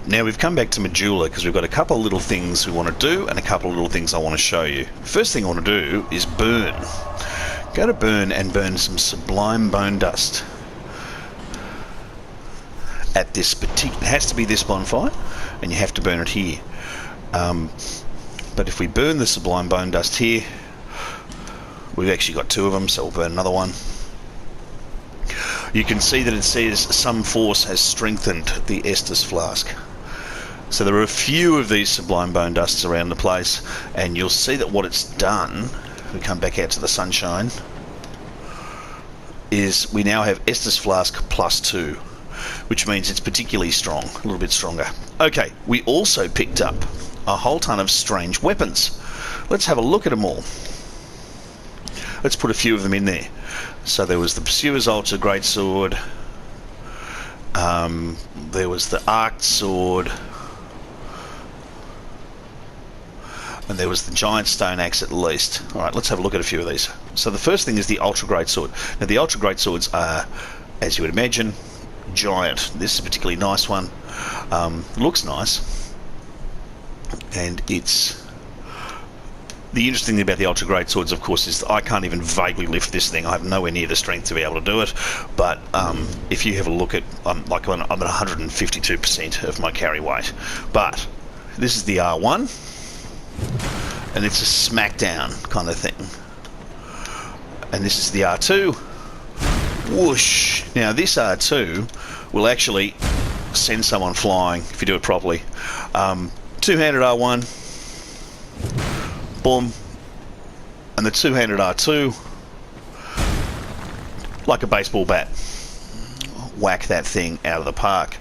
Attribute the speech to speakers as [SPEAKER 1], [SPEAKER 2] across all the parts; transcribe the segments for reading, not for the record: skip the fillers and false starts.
[SPEAKER 1] now we've come back to Medulla because we've got a couple of little things we want to do and a couple of little things I want to show you. First thing I want to do is burn. Go to burn and burn some sublime bone dust at this particular, it has to be this bonfire, and you have to burn it here. But if we burn the sublime bone dust here, we've actually got two of them, so we'll burn another one. You can see that it says some force has strengthened the Estus flask. So there are a few of these sublime bone dusts around the place, and you'll see that what it's done, if we come back out to the sunshine, is we now have Estus flask +2, which means it's particularly strong, a little bit stronger. Okay, we also picked up a whole ton of strange weapons. Let's have a look at them all. Let's put a few of them in there. So there was the Pursuer's Ultra Greatsword, there was the Arced Sword, and there was the Giant Stone Axe at least. Alright, let's have a look at a few of these. So the first thing is the Ultra Greatsword. Now the Ultra Greatswords are, as you would imagine, giant. This is a particularly nice one. Looks nice. And it's... The interesting thing about the Ultra Greatswords, of course, is that I can't even vaguely lift this thing. I have nowhere near the strength to be able to do it. But if you have a look at... I'm at 152% of my carry weight. But this is the R1. And it's a smackdown kind of thing. And this is the R2. Whoosh! Now this R2 will actually send someone flying if you do it properly. Two-handed R1. Boom. And the two-handed R2, like a baseball bat. Whack that thing out of the park.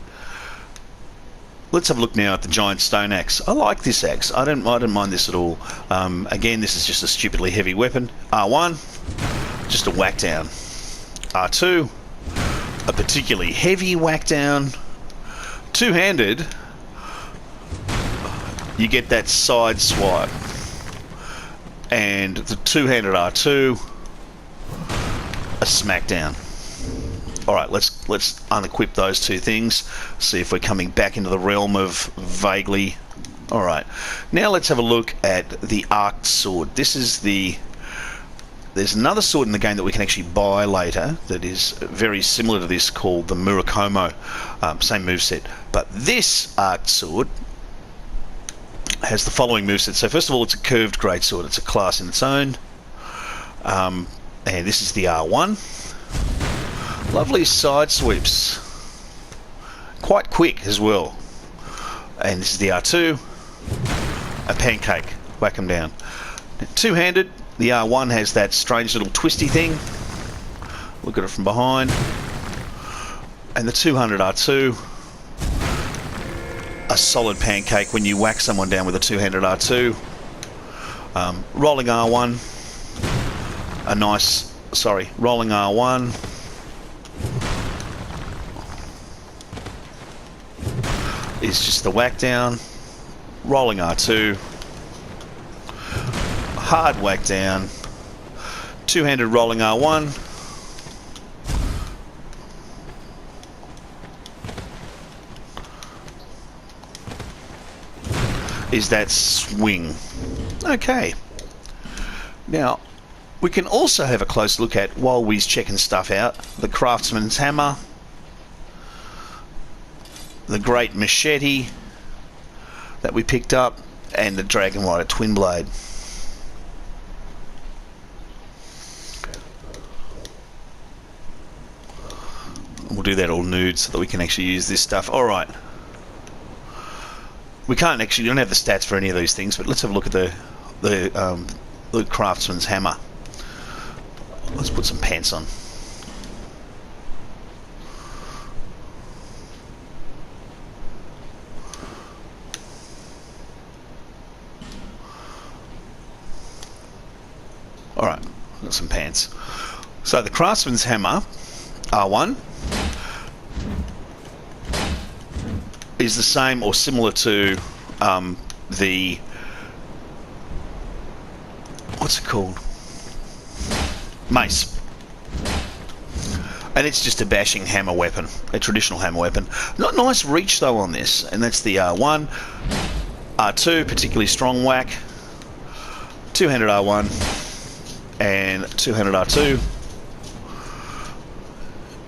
[SPEAKER 1] Let's have a look now at the Giant Stone Axe. I like this axe. I don't mind this at all. Again, this is just a stupidly heavy weapon. R1, just a whack down. R2, a particularly heavy whack down. Two-handed, you get that side swipe. And the two-handed R2, a smackdown. Alright, let's unequip those two things, see if we're coming back into the realm of vaguely... Alright, now let's have a look at the Arced Sword. This is the... There's another sword in the game that we can actually buy later that is very similar to this, called the Murakomo. Same moveset. But this Arced Sword has the following moveset. So first of all, it's a curved greatsword. It's a class in its own. And this is the R1. Lovely side sweeps. Quite quick as well. And this is the R2. A pancake. Whack them down. Two-handed. The R1 has that strange little twisty thing. Look at it from behind. And the 200 R2, a solid pancake when you whack someone down with a two-handed R2. Rolling R1, rolling R1. Is just the whack down. Rolling R2. Hard whack down. Two-handed rolling R1. Is that swing. Okay. Now, we can also have a close look at, while we're checking stuff out, the Craftsman's Hammer, the great Machete that we picked up, and the Dragon Rider Twin Blade. We'll do that all nude so that we can actually use this stuff. Alright. We don't have the stats for any of these things, but let's have a look at the Craftsman's Hammer. Let's put some pants on. Alright, got some pants. So the Craftsman's Hammer, R1, is the same or similar to the... what's it called? Mace. And it's just a bashing hammer weapon, a traditional hammer weapon. Not nice reach though on this, and that's the R1, R2, particularly strong whack, two-handed R1, and two-handed R2.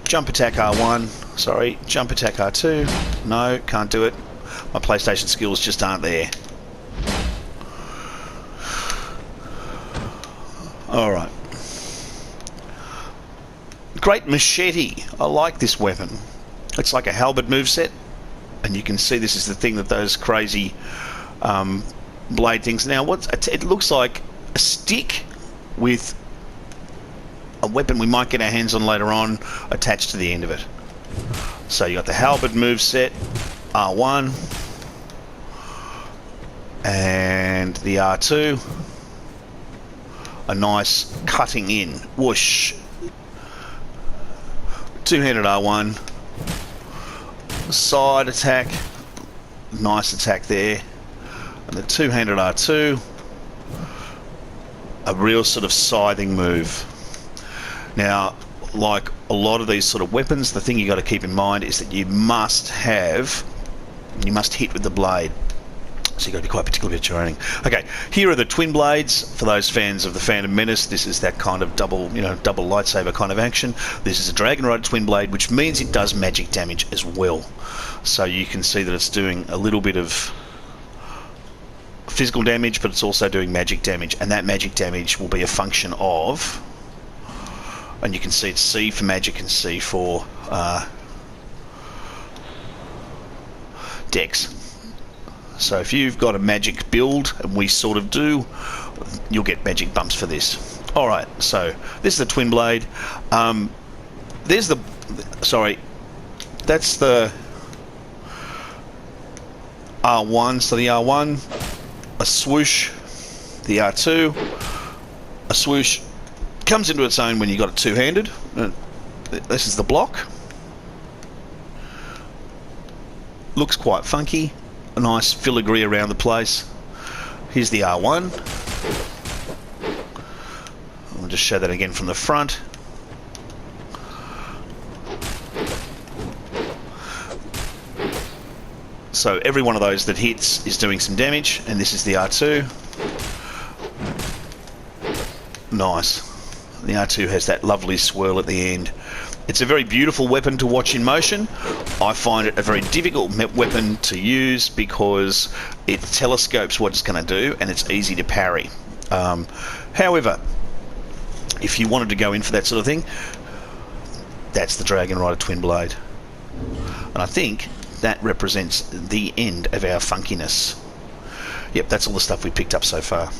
[SPEAKER 1] Jump attack R1, sorry, jump attack R2. No, can't do it. My PlayStation skills just aren't there. Alright. Great machete. I like this weapon. It's like a halberd moveset, and you can see this is the thing that those crazy blade things. Now, it looks like a stick with a weapon we might get our hands on later on attached to the end of it. So you got the halberd moveset, R1, and the R2. A nice cutting in, whoosh. Two-handed R1, side attack, nice attack there, and the two-handed R2, a real sort of scything move. Now, like a lot of these sort of weapons, the thing you got to keep in mind is that you must hit with the blade. So you've got to be quite particular with your training. Okay, here are the twin blades. For those fans of the Phantom Menace, this is that kind of double lightsaber kind of action. This is a Dragon Rider twin blade, which means it does magic damage as well. So you can see that it's doing a little bit of physical damage, but it's also doing magic damage, and that magic damage will be a function of, and you can see it's C for magic and C for Dex. So if you've got a magic build, and we sort of do, you'll get magic bumps for this. Alright, so this is the twin blade. That's the R1, so the R1, a swoosh, the R2, a swoosh, comes into its own when you got it two-handed. This is the block. Looks quite funky. A nice filigree around the place. Here's the R1. I'll just show that again from the front. So every one of those that hits is doing some damage, and this is the R2. Nice. The R2 has that lovely swirl at the end. It's a very beautiful weapon to watch in motion. I find it a very difficult weapon to use because it telescopes what it's going to do, and it's easy to parry. However, if you wanted to go in for that sort of thing, that's the Dragon Rider twin blade. And I think that represents the end of our funkiness. Yep, that's all the stuff we picked up so far.